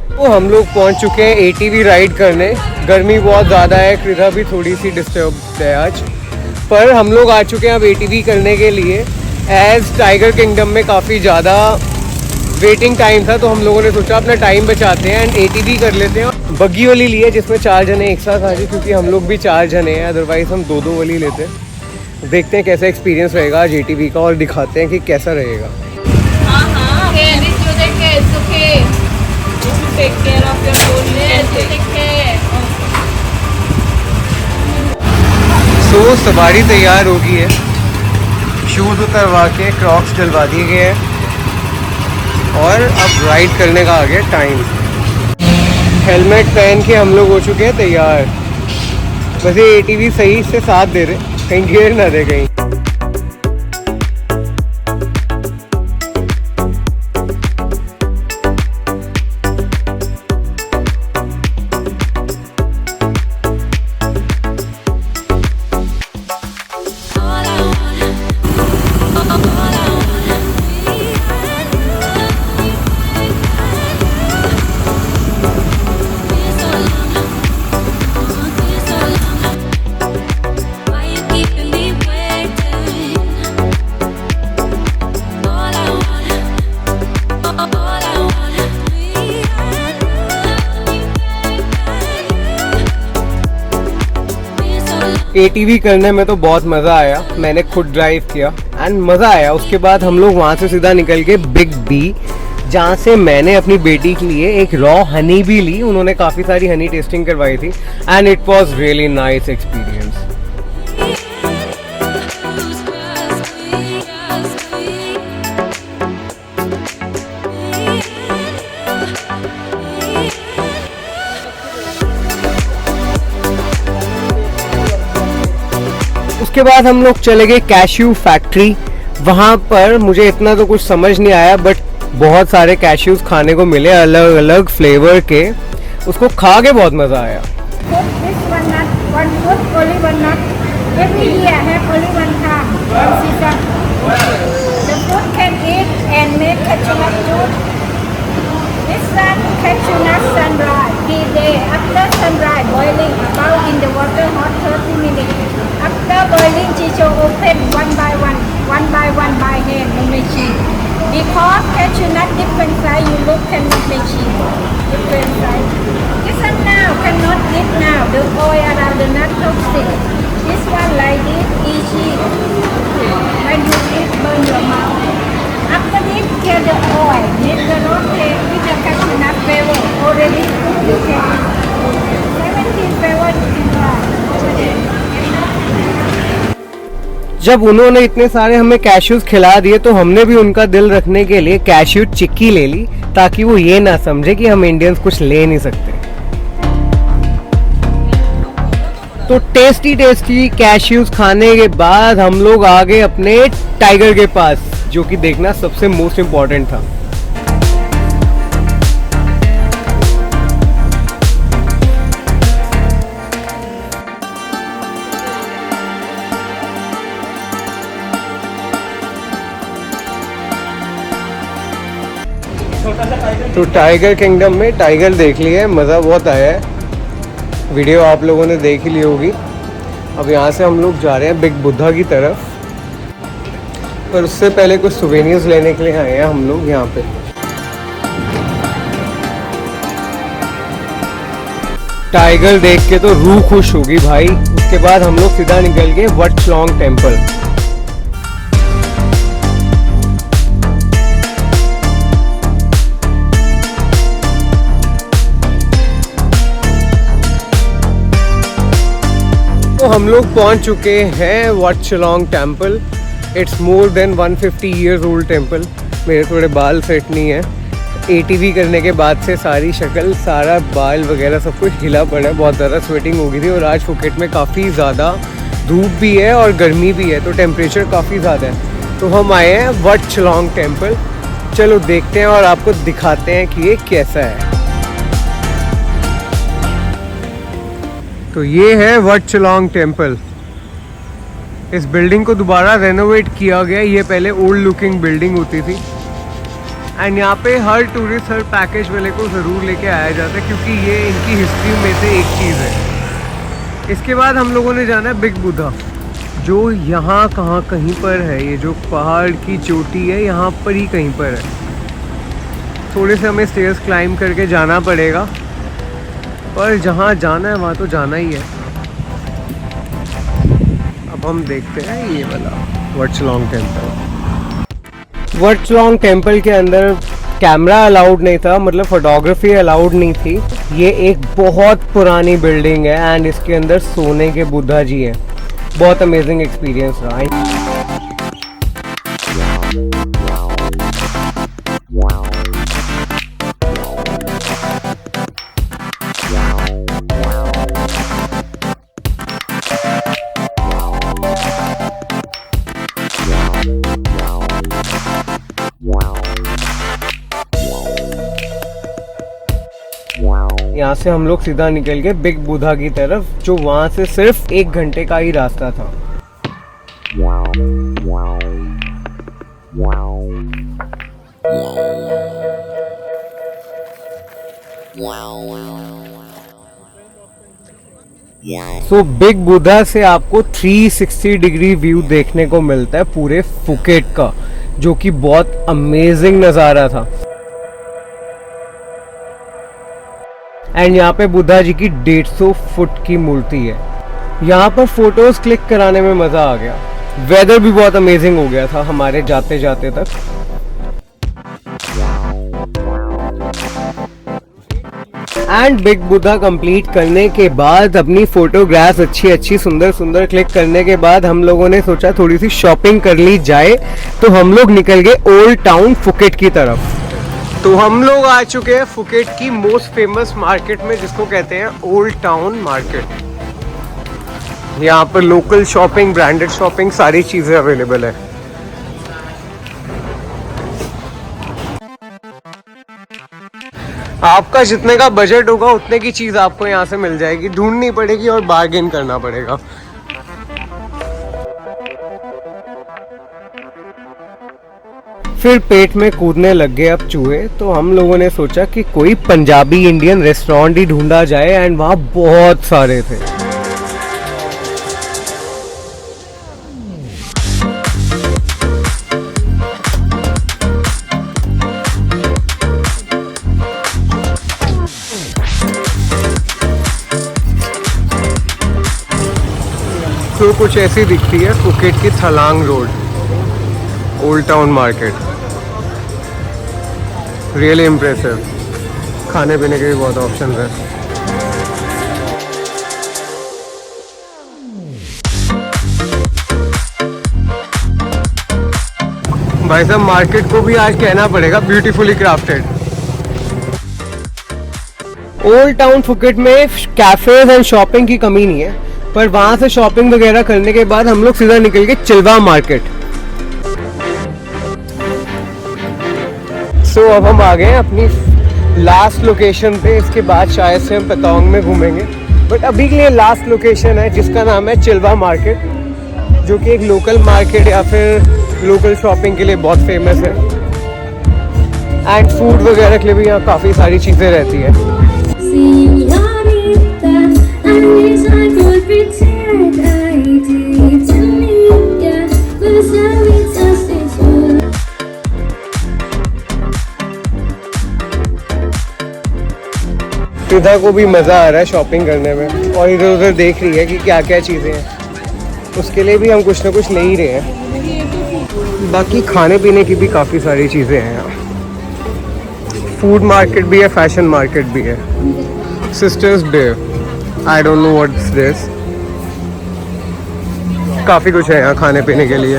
तो हम लोग पहुंच चुके हैं ATV राइड करने। गर्मी बहुत ज़्यादा है, कृधा भी थोड़ी सी डिस्टर्ब है आज, पर हम लोग आ चुके हैं अब ATV करने के लिए। एज टाइगर किंगडम में काफ़ी ज़्यादा वेटिंग टाइम था, तो हम लोगों ने सोचा अपना टाइम बचाते हैं एंड ATV कर लेते हैं। बग्गी वाली ली है जिसमें 4 जने एक साथ आ जाए, क्योंकि हम लोग भी 4 जने हैं, अदरवाइज़ हम 2-2 वाली लेते हैं। देखते हैं कैसा एक्सपीरियंस रहेगा आज ATV का, और दिखाते हैं कि कैसा रहेगा। Take care of your phone. Yes, take care. सो सवारी तैयार हो गई है, शूज उतरवा के क्रॉक्स डलवा दिए गए हैं, और अब राइड करने का आ गया टाइम। हेलमेट पहन के हम लोग हो चुके हैं तैयार। वैसे ATV सही से साथ दे रहे, कहीं गिर ना दे कहीं। ATV करने में तो बहुत मज़ा आया, मैंने खुद ड्राइव किया एंड मज़ा आया। उसके बाद हम लोग वहाँ से सीधा निकल के बिग बी, जहाँ से मैंने अपनी बेटी के लिए एक रॉ हनी भी ली। उन्होंने काफ़ी सारी हनी टेस्टिंग करवाई थी and it was really nice experience. उसके बाद हम लोग चले गए कैश्यू फैक्ट्री। वहाँ पर मुझे इतना तो कुछ समझ नहीं आया, बट बहुत सारे कैश्यूज खाने को मिले अलग अलग फ्लेवर के। उसको खा के बहुत मज़ा आया। After boiling, Chicho open one by one by hand, no machine. Because cashew nut different size, you look cannot machine. Different size. This one now cannot eat now. The oil around the nut toxic. This one like this, easy. When you eat, burn your mouth. After this, get the oil. Need the roti with the cashew nut flavor. Already cooked, you can eat. 17 flavor you can try. जब उन्होंने इतने सारे हमें cashews खिला दिए, तो हमने भी उनका दिल रखने के लिए कैश्यू चिक्की ले ली, ताकि वो ये ना समझे कि हम इंडियंस कुछ ले नहीं सकते। तो टेस्टी टेस्टी कैश्यूज खाने के बाद हम लोग आ गए अपने टाइगर के पास, जो कि देखना सबसे मोस्ट इम्पोर्टेंट था। तो टाइगर किंगडम में टाइगर देख लिया, मज़ा बहुत आया है। वीडियो आप लोगों ने देख ही ली होगी। अब यहाँ से हम लोग जा रहे हैं बिग बुद्धा की तरफ, पर उससे पहले कुछ सुवेनियर्स लेने के लिए आए हैं हम लोग यहाँ पे। टाइगर देख के तो रूह खुश होगी भाई। उसके बाद हम लोग सीधा निकल गए वट चलॉन्ग टेम्पल। तो हम लोग पहुंच चुके हैं Wat Chalong temple. It's more than 150 years old temple. मेरे थोड़े बाल सेट नहीं है, एटीवी करने के बाद से सारी शक्ल, सारा बाल वगैरह सब कुछ हिला पड़ा है। बहुत ज़्यादा स्वेटिंग हो गई थी और आज फुकेट में काफ़ी ज़्यादा धूप भी है और गर्मी भी है, तो टेम्परेचर काफ़ी ज़्यादा है। तो हम आए हैं वट चलॉन्ग टेम्पल। चलो देखते हैं और आपको दिखाते हैं कि ये कैसा है। तो ये है वट चलॉन्ग टेम्पल। इस बिल्डिंग को दोबारा रेनोवेट किया गया। ये पहले ओल्ड लुकिंग बिल्डिंग होती थी एंड यहाँ पे हर टूरिस्ट, हर पैकेज वाले को ज़रूर लेके आया जाता है क्योंकि ये इनकी हिस्ट्री में से एक चीज़ है। इसके बाद हम लोगों ने जाना है बिग बुद्धा, जो यहाँ कहीं पर है। ये जो पहाड़ की चोटी है यहाँ पर ही कहीं पर है। थोड़े से हमें स्टेयर्स क्लाइंब करके जाना पड़ेगा, पर जहाँ जाना है वहाँ तो जाना ही है। अब हम देखते हैं ये वाला what Chalong temple. What Chalong temple के अंदर कैमरा अलाउड नहीं था, मतलब फोटोग्राफी अलाउड नहीं थी। ये एक बहुत पुरानी बिल्डिंग है एंड इसके अंदर सोने के बुद्धा जी हैं। बहुत अमेजिंग एक्सपीरियंस रहा। यहाँ से हम लोग सीधा निकल गए बिग बुद्धा की तरफ, जो वहाँ से सिर्फ 1 घंटे का ही रास्ता था। सो बिग बुद्धा से आपको 360 डिग्री व्यू देखने को मिलता है पूरे फुकेट का, जो कि बहुत अमेजिंग नज़ारा था। एंड यहाँ पे बुद्धा जी की 150 फुट की मूर्ति है। यहाँ पर फोटोज क्लिक कराने में मज़ा आ गया। वेदर भी बहुत अमेजिंग हो गया था हमारे जाते जाते तक। एंड बिग बुद्धा कंप्लीट करने के बाद, अपनी फोटोग्राफ्स अच्छी सुंदर सुंदर क्लिक करने के बाद, हम लोगों ने सोचा थोड़ी सी शॉपिंग कर ली जाए। तो हम लोग निकल गए ओल्ड टाउन फुकेट की तरफ। तो हम लोग आ चुके हैं फुकेट की मोस्ट फेमस मार्केट में, जिसको कहते हैं ओल्ड टाउन मार्केट। यहाँ पर लोकल शॉपिंग, ब्रांडेड शॉपिंग, सारी चीजें अवेलेबल है। आपका जितने का बजट होगा उतने की चीज आपको यहाँ से मिल जाएगी, ढूंढनी पड़ेगी और बार्गेन करना पड़ेगा। फिर पेट में कूदने लग गए अब चूहे, तो हम लोगों ने सोचा कि कोई पंजाबी इंडियन रेस्टोरेंट ही ढूंढा जाए एंड वहाँ बहुत सारे थे। तो कुछ ऐसी दिखती है फुकेट की Thalang road, old town market. Really impressive. खाने पीने के भी बहुत ऑप्शन है। भाई साहब, मार्केट को भी आज कहना पड़ेगा beautifully crafted. Old town Phuket में कैफेज एंड शॉपिंग की कमी नहीं है, पर वहां से शॉपिंग वगैरह करने के बाद हम लोग सीधा निकल गए चिल्वा मार्केट। सो अब हम आ गए हैं अपनी लास्ट लोकेशन पे। इसके बाद शायद से हम पतंग में घूमेंगे, बट अभी के लिए लास्ट लोकेशन है जिसका नाम है चिल्वा मार्केट, जो कि एक लोकल मार्केट या फिर लोकल शॉपिंग के लिए बहुत फेमस है। एंड फूड वगैरह के लिए भी यहाँ काफ़ी सारी चीज़ें रहती है। सीधा को भी मज़ा आ रहा है शॉपिंग करने में और इधर उधर देख रही है कि क्या क्या चीज़ें हैं, उसके लिए भी हम कुछ ना कुछ ले ही रहे हैं। बाकी खाने पीने की भी काफ़ी सारी चीज़ें हैं यहाँ, फूड मार्केट भी है, फैशन मार्केट भी है। Sisters day, I don't know what's this. काफ़ी कुछ है यहाँ खाने पीने के लिए।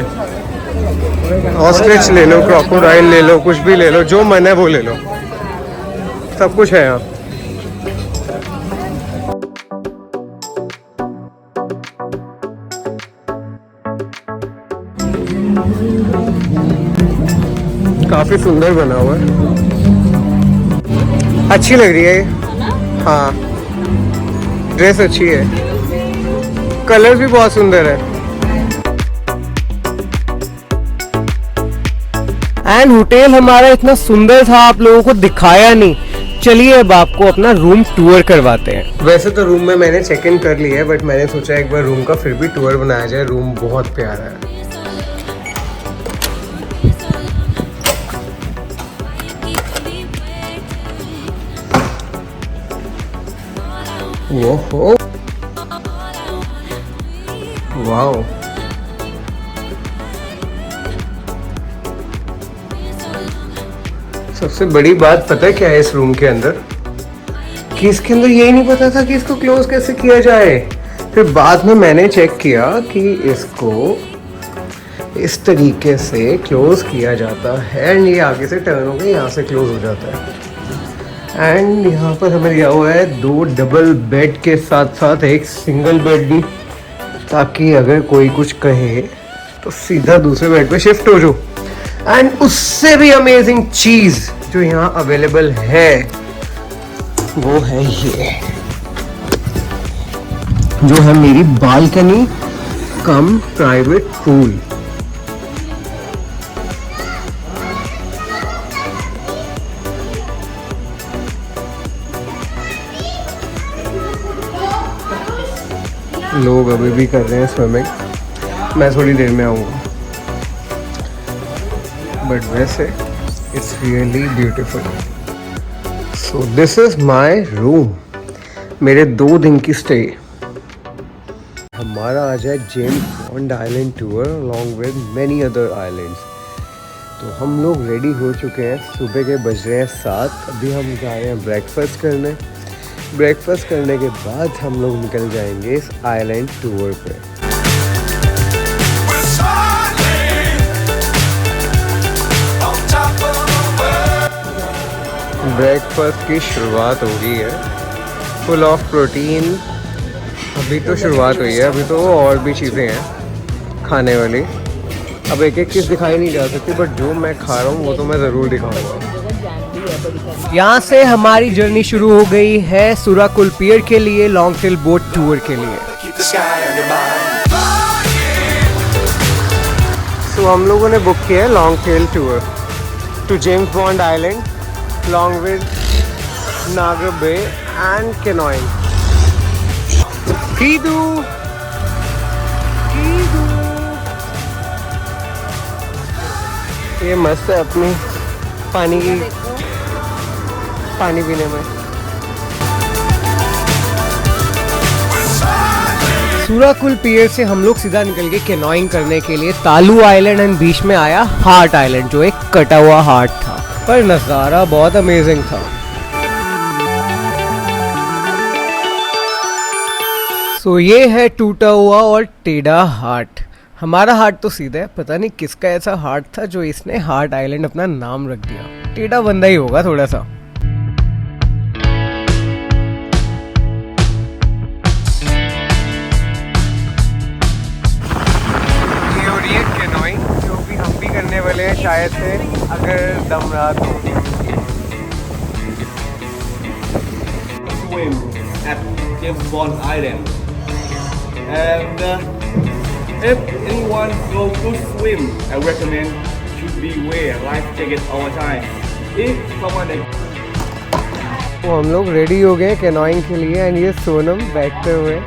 ऑस्ट्रिच ले लो, क्रोकोडाइल ले लो, कुछ भी ले लो, जो मन है वो ले लो, सब कुछ है यहाँ। काफी सुंदर बना हुआ है, अच्छी लग रही है ये। हाँ, ड्रेस अच्छी है, कलर भी बहुत सुंदर है। एंड होटल हमारा इतना सुंदर था, आप लोगों को दिखाया नहीं। चलिए अब आपको अपना रूम टूर करवाते हैं। वैसे तो रूम में मैंने चेक इन कर लिया है, बट मैंने सोचा एक बार रूम का फिर भी टूर बनाया जाए। रूम बहुत प्यारा है। ओहो, वाओ, सबसे बड़ी बात पता है क्या है इस रूम के अंदर, कि इसके अंदर यही नहीं पता था कि इसको क्लोज कैसे किया जाए। फिर बाद में मैंने चेक किया कि इसको इस तरीके से क्लोज किया जाता है एंड ये आगे से टर्न होकर यहाँ से क्लोज हो जाता है। एंड यहाँ पर हमें दिया हुआ है 2 डबल बेड के साथ साथ एक सिंगल बेड भी, ताकि अगर कोई कुछ कहे तो सीधा दूसरे बेड पे शिफ्ट हो जाओ। एंड उससे भी अमेजिंग चीज जो यहाँ अवेलेबल है वो है ये, जो है मेरी बालकनी कम प्राइवेट पूल। लोग अभी भी कर रहे हैं स्विमिंग, मैं थोड़ी देर में आऊँगा। बट वैसे it's really beautiful. So this is my room, मेरे 2 दिन की स्टे। हमारा आज है James Bond island tour along with many other islands. तो हम लोग रेडी हो चुके हैं, सुबह के बज रहे हैं 7। अभी हम जा रहे हैं ब्रेकफास्ट करने। ब्रेकफास्ट करने के बाद हम लोग निकल जाएंगे इस आइलैंड टूर पे। ब्रेकफास्ट की शुरुआत हो गई है, फुल ऑफ प्रोटीन। अभी तो शुरुआत हुई है, अभी तो और भी चीज़ें हैं खाने वाली। अब एक एक चीज़ दिखाई नहीं जा सकती, बट जो मैं खा रहा हूँ वो तो मैं ज़रूर दिखाऊंगा। यहाँ से हमारी जर्नी शुरू हो गई है सुराकुल पियर के लिए, लॉन्ग टेल बोट टूर के लिए। तो हम लोगों ने बुक किया है long tail tour to James Bond island along with Nagar Bay and canoeing. Kidu! Kidu! ये मस्त है अपनी पानी पीने में। सुराकुल पियर से हम लोग सीधा निकल गए कैनोइंग करने के लिए तालू आइलैंड एंड बीच में आया हार्ट आइलैंड, जो एक कटा हुआ हार्ट था, पर नज़ारा बहुत अमेजिंग था। सो ये है टूटा हुआ और टेढ़ा हार्ट। हमारा हार्ट तो सीधा है, पता नहीं किसका ऐसा हार्ट था जो इसने हार्ट आइलैंड अपना नाम रख दिया। टेढ़ा बंदा ही होगा थोड़ा सा। वाले शायद से अगर दम रहा तो। Swim at James Bond Island, and if anyone go to swim, I recommend should be wear life jacket all the time. If someone तो हम लोग रेडी हो गए कैनोइंग के लिए एंड ये सोनम बैठते हुए,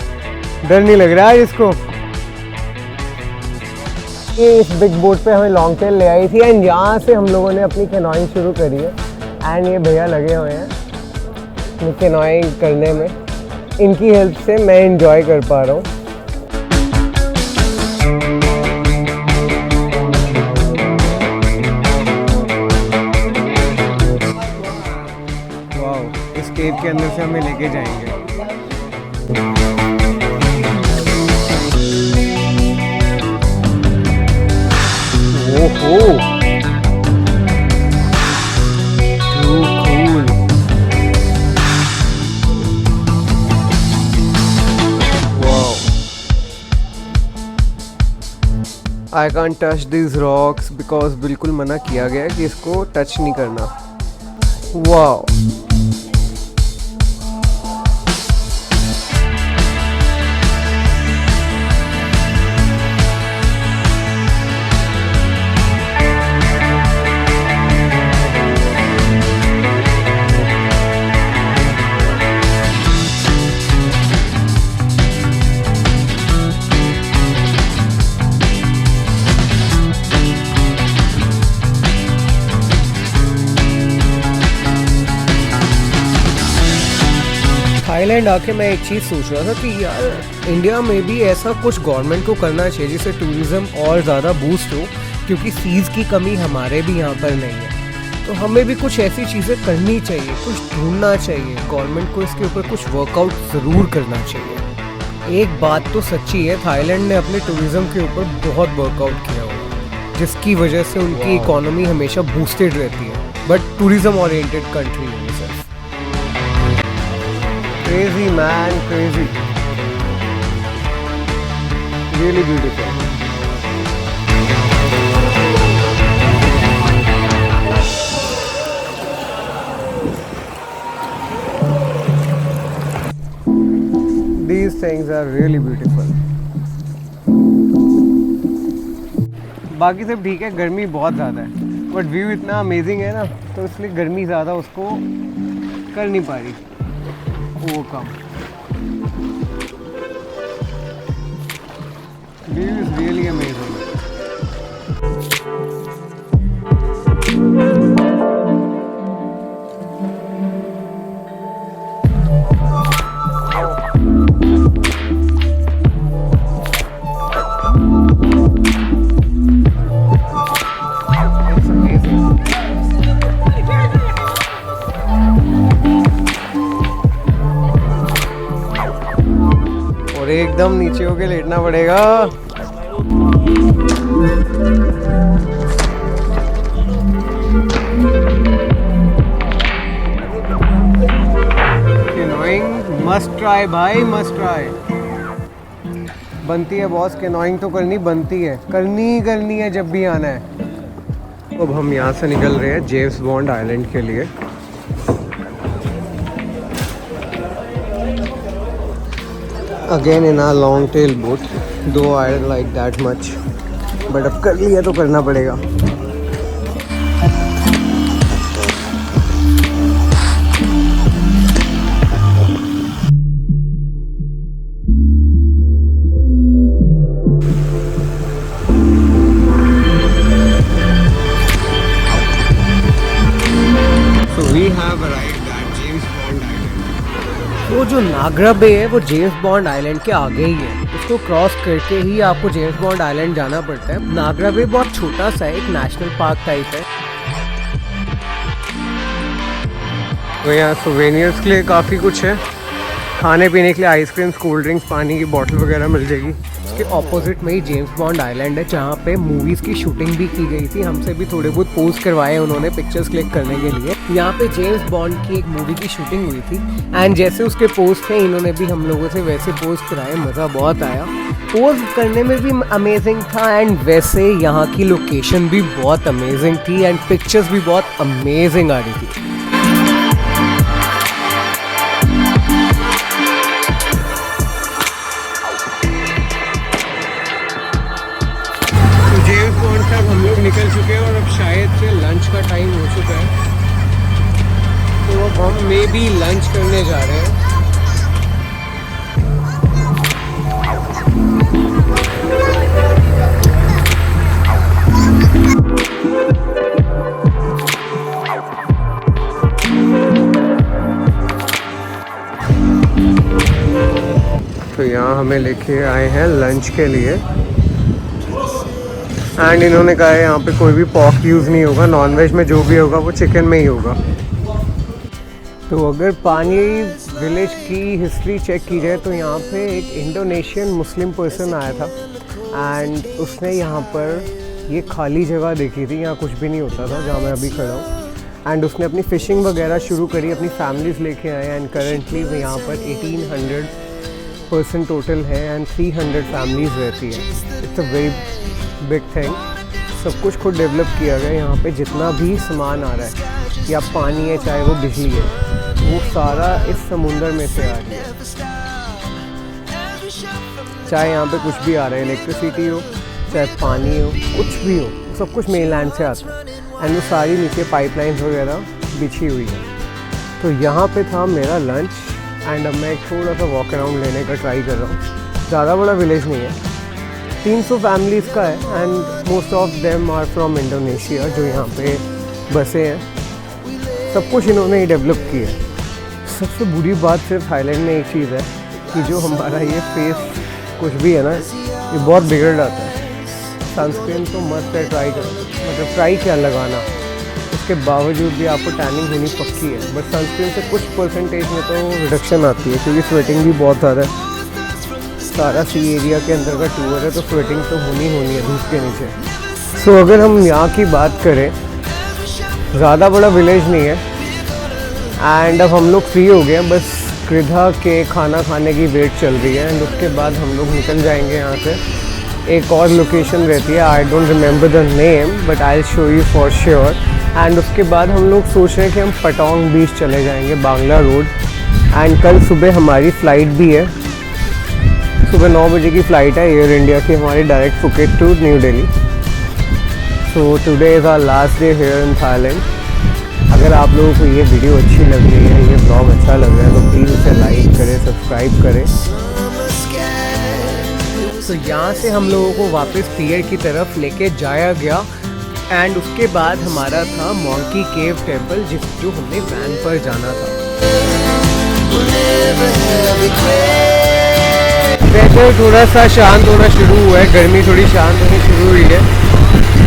डर नहीं लग रहा है इसको। इस बिग बोट पे हमें लॉन्ग टेल ले आई थी एंड यहाँ से हम लोगों ने अपनी कैनोइंग शुरू करी है। एंड ये भैया लगे हुए हैं कैनोइंग करने में। इनकी हेल्प से मैं एंजॉय कर पा रहा हूँ। वाओ, इस केव के अंदर से हमें लेके जाएंगे। ओहो, I can't touch this rocks because बिल्कुल मना किया गया है कि इसको टच नहीं करना। वाओ, थाईलैंड आके मैं एक चीज़ सोच रहा था कि यार इंडिया में भी ऐसा कुछ गवर्नमेंट को करना चाहिए जिससे टूरिज़्म और ज़्यादा बूस्ट हो, क्योंकि सीज़ की कमी हमारे भी यहाँ पर नहीं है। तो हमें भी कुछ ऐसी चीज़ें करनी चाहिए, कुछ ढूंढना चाहिए। गवर्नमेंट को इसके ऊपर कुछ वर्कआउट ज़रूर करना चाहिए। एक बात तो सच्ची है, थाईलैंड ने अपने टूरिज़्म के ऊपर बहुत वर्कआउट किया हुआ, जिसकी वजह से उनकी इकोनॉमी हमेशा बूस्टेड रहती है। बट टूरिज़्म ओरिएंटेड कंट्री है सिर्फ। Crazy man, crazy. Really beautiful. These things are really beautiful. बाकी सब ठीक है, गर्मी बहुत ज़्यादा है, बट व्यू इतना अमेजिंग है ना, तो इसलिए गर्मी ज़्यादा उसको कर नहीं पा रही overcome. View is really amazing. और एकदम नीचे होके लेटना पड़ेगा। कैनोइंग मस्ट ट्राई भाई, मस्ट ट्राई। बनती है बॉस, कैनोइंग तो करनी बनती है, करनी है जब भी आना है। अब हम यहाँ से निकल रहे हैं जेम्स बॉन्ड आइलैंड के लिए। Again in a long tail boat, though I don't like that much, but अब कर लिया तो करना पड़ेगा। So we have arrived at James Bond Island. वो जो नागरा बे है वो जेम्स बॉन्ड आइलैंड के आगे ही है। उसको क्रॉस करके ही आपको जेम्स बॉन्ड आइलैंड जाना पड़ता है। नागरा बे बहुत छोटा सा है, एक नेशनल पार्क टाइप है। तो यहाँ सोवेनियर्स के लिए काफ़ी कुछ है, खाने पीने के लिए आइसक्रीम्स, कोल्ड ड्रिंक्स, पानी की बोतल वगैरह मिल जाएगी। उसके ऑपोजिट में ही जेम्स बॉन्ड आइलैंड है, जहाँ पे मूवीज़ की शूटिंग भी की गई थी। हमसे भी थोड़े बहुत पोस्ट करवाए उन्होंने पिक्चर्स क्लिक करने के लिए। यहाँ पे जेम्स बॉन्ड की एक मूवी की शूटिंग हुई थी एंड जैसे उसके पोस्ट थे, इन्होंने भी हम लोगों से वैसे पोस्ट कराए। मज़ा बहुत आया, पोस्ट करने में भी अमेजिंग था एंड वैसे यहाँ की लोकेशन भी बहुत अमेजिंग थी एंड पिक्चर्स भी बहुत अमेजिंग आ रही थी। हम लोग निकल चुके हैं और अब शायद से लंच का टाइम हो चुका है, तो अब हम मे बी लंच करने जा रहे हैं। तो यहाँ हमें लेके आए हैं लंच के लिए एंड इन्होंने कहा है यहाँ पे कोई भी पॉर्क यूज़ नहीं होगा, नॉनवेज में जो भी होगा वो चिकन में ही होगा। तो अगर पानी विलेज की हिस्ट्री चेक की जाए तो यहाँ पे एक इंडोनेशियन मुस्लिम पर्सन आया था एंड उसने यहाँ पर ये खाली जगह देखी थी, यहाँ कुछ भी नहीं होता था जहाँ मैं अभी खड़ा हूँ, एंड उसने अपनी फ़िशिंग वगैरह शुरू करी, अपनी फैमिलीज़ लेके आए एंड करेंटली यहाँ पर 1800 पर्सन टोटल है एंड 300 फैमिलीज़ रहती है। It's a very big thing. सब कुछ खुद डेवलप किया गया। यहाँ पे जितना भी सामान आ रहा है, या पानी है चाहे वो बिजली है, वो सारा इस समुंदर में से आ रही है। चाहे यहाँ पे कुछ भी आ रहा है, इलेक्ट्रिसिटी हो चाहे पानी हो, कुछ भी हो, सब कुछ मेनलैंड से आता है एंड वो सारी नीचे पाइपलाइंस वगैरह बिछी हुई है। तो यहाँ पे था मेरा लंच एंड अब मैं एक थोड़ा सा वॉक अराउंड लेने का ट्राई कर रहा हूँ। ज़्यादा बड़ा विलेज नहीं है, 300 फैमिलीज़ का है and most of them are from Indonesia जो यहाँ पे बसे हैं। सब कुछ इन्होंने ही डेवलप किया है। सबसे बुरी बात सिर्फ थाईलैंड में एक चीज़ है कि जो हमारा ये फेस कुछ भी है ना, ये बहुत बिगड़ जाता है। सनस्क्रीन तो मस्त है, ट्राई करो, मतलब ट्राई क्या लगाना, उसके बावजूद भी आपको टैनिंग होनी पक्की है। बट सनस्क्रीन से कुछ परसेंटेज में तो रिडक्शन आती है क्योंकि स्वेटिंग भी बहुत ज़्यादा है। सारा सी एरिया के अंदर का टूर है तो स्वेटिंग तो होनी है धूप के नीचे। सो अगर हम यहाँ की बात करें, ज़्यादा बड़ा विलेज नहीं है एंड अब हम लोग फ्री हो गए हैं, बस कृधा के खाना खाने की वेट चल रही है एंड उसके बाद हम लोग निकल जाएंगे यहाँ से। एक और लोकेशन रहती है, I don't remember the name but I will show you for sure. And उसके बाद हम लोग सोच रहे हैं कि हम पटोंग बीच चले जाएंगे, बांग्ला रोड। एंड कल सुबह हमारी फ़्लाइट भी है, सुबह 9 बजे की फ़्लाइट है एयर इंडिया की हमारी, direct Phuket to New Delhi. So today is our last day here in Thailand. अगर आप लोगों को ये वीडियो अच्छी लग रही है, ये ब्लॉग अच्छा लग रहा है तो प्लीज़ इसे लाइक करें, सब्सक्राइब करें। तो यहाँ से हम लोगों को वापस पियर की तरफ लेके जाया गया एंड उसके बाद हमारा था मॉन्की केव टेम्पल जो हमने वैन पर जाना था। वैसे थोड़ा सा शांत होना शुरू हुआ है, गर्मी थोड़ी शांत होनी शुरू हुई है,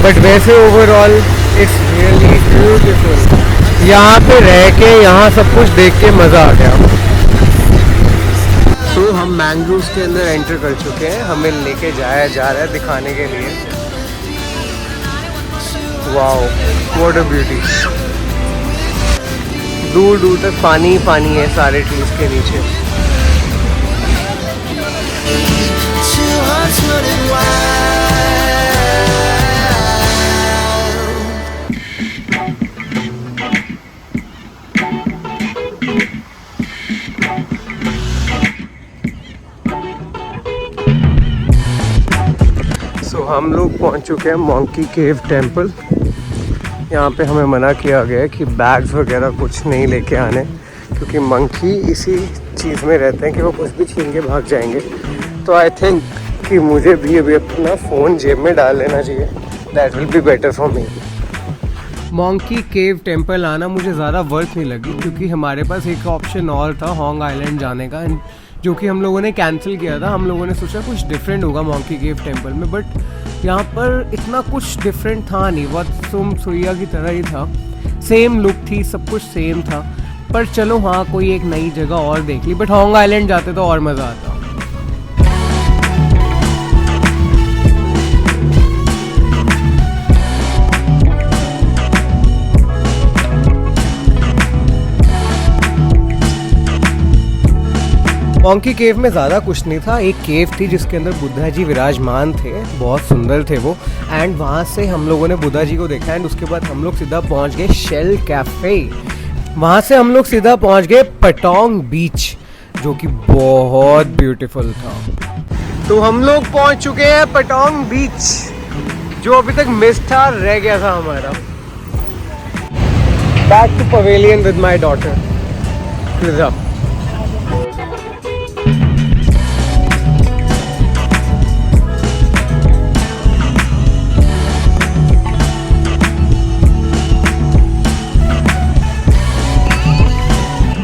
बट वैसे ओवरऑल इट्स रियली ब्यूटीफुल। यहाँ पे रह के, यहाँ सब कुछ देख के मज़ा आ गया। तो हम मैंग्रोव्स के अंदर एंटर कर चुके हैं, हमें लेके जाया जा रहा है दिखाने के लिए। Wow, what a beauty. दूर दूर तक पानी ही पानी है सारे ट्रीज के नीचे। हम लोग पहुंच चुके हैं मॉन्की केव टेम्पल। यहाँ पे हमें मना किया गया है कि बैग्स वगैरह कुछ नहीं लेके आने, क्योंकि मंकी इसी चीज़ में रहते हैं कि वो कुछ भी छीन के भाग जाएंगे। तो आई थिंक कि मुझे भी अभी अपना फ़ोन जेब में डाल लेना चाहिए, that will be better for me. Monkey cave temple आना मुझे ज़्यादा वर्थ नहीं लगी, क्योंकि हमारे पास एक ऑप्शन और था होंग आइलैंड जाने का, जो कि हम लोगों ने कैंसिल किया था। हम लोगों ने सोचा कुछ डिफरेंट होगा मॉन्की केव टेम्पल में, बट यहाँ पर इतना कुछ डिफरेंट था नहीं, बहुत सुम सुइया की तरह ही था, सेम लुक थी, सब कुछ सेम था। पर चलो हाँ, कोई एक नई जगह और देख ली, बट होंग आइलैंड जाते तो और मज़ा आता। मॉन्की केव में ज़्यादा कुछ नहीं था, एक केव थी जिसके अंदर बुद्धा जी विराजमान थे, बहुत सुंदर थे वो। एंड वहाँ से हम लोगों ने बुद्धा जी को देखा एंड उसके बाद हम लोग सीधा पहुँच गए शेल कैफ़े। वहाँ से हम लोग सीधा पहुँच गए पटोंग बीच, जो कि बहुत ब्यूटीफुल था। तो हम लोग पहुँच चुके हैं पटोंग बीच, जो अभी तक मिस था, रह गया था हमारा। Back to pavilion with my daughter.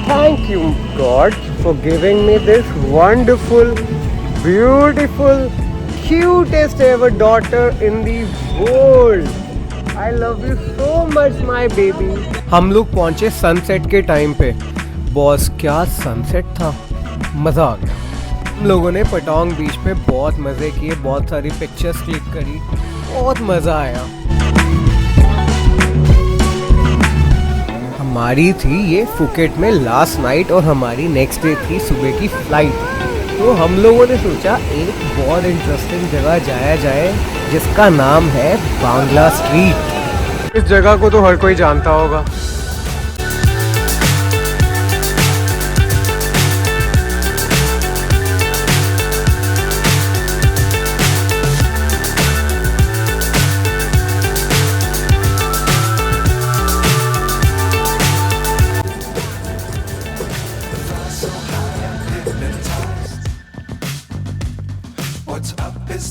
Thank you, God, for giving me this wonderful beautiful, cutest ever daughter in the world. I love you so much my baby. हम लोग पहुंचे सनसेट के टाइम पे। बॉस क्या sunset था, मज़ा आ गया। हम लोगों ने पटांग बीच पे बहुत मज़े किए, बहुत सारी पिक्चर्स क्लिक करी, बहुत मज़ा आया। हमारी थी ये फुकेट में लास्ट नाइट और हमारी नेक्स्ट डे थी सुबह की फ्लाइट। तो हम लोगों ने सोचा एक बहुत इंटरेस्टिंग जगह जाया जाए जिसका नाम है बांग्ला स्ट्रीट। इस जगह को तो हर कोई जानता होगा।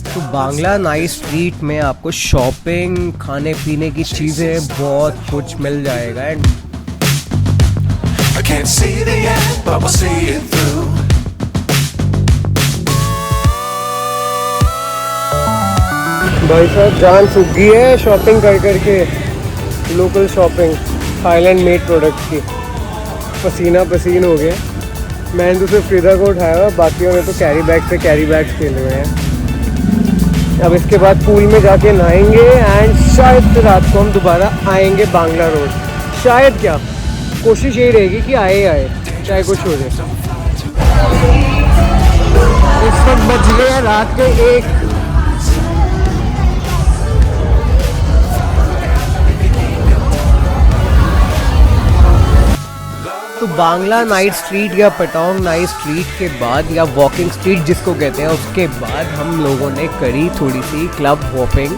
तो बांग्ला नाइट स्ट्रीट में आपको शॉपिंग, खाने पीने की चीज़ें बहुत कुछ मिल जाएगा। एंड भाई साहब जान सूख गई है शॉपिंग कर करके। Local shopping, Thailand made product की, पसीना पसीन हो गया। मैंने तो सिर्फ फ्रीदा को उठाया हुआ, बाकियों ने तो कैरी बैग से कैरी बैग्स खेले हुए हैं। अब इसके बाद पूल में जाके नहाएंगे एंड शायद रात को हम दोबारा आएंगे बांग्ला रोड। शायद क्या, कोशिश यही रहेगी कि आए चाहे कुछ हो जाए। इस वक्त बज गए हैं रात के 1। तो बांग्ला नाइट स्ट्रीट या पटांग नाइट स्ट्रीट के बाद या वॉकिंग स्ट्रीट जिसको कहते हैं, उसके बाद हम लोगों ने करी थोड़ी सी क्लब हॉपिंग,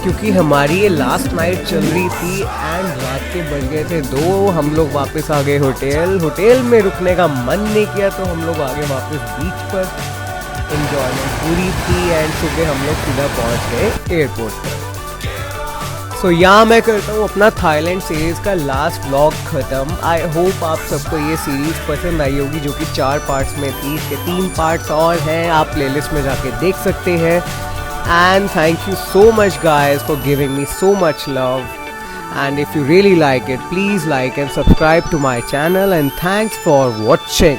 क्योंकि हमारी ये लास्ट नाइट चल रही थी एंड रात के बज गए थे 2। हम लोग वापस आ गए होटल में रुकने का मन नहीं किया तो हम लोग आ गए वापस बीच पर। एंजॉयमेंट पूरी थी एंड सुबह हम लोग सीधा पहुँच गए एयरपोर्ट पर। सो यहाँ मैं करता हूँ अपना थाईलैंड सीरीज़ का लास्ट व्लॉग ख़त्म। आई होप आप सबको ये सीरीज़ पसंद आई होगी, जो कि 4 पार्ट्स में थी। इसके 3 पार्ट्स और हैं, आप प्लेलिस्ट में जाके देख सकते हैं। And thank you so much guys for giving me so much love. And if you really like it, please like and subscribe to my channel and thanks for watching.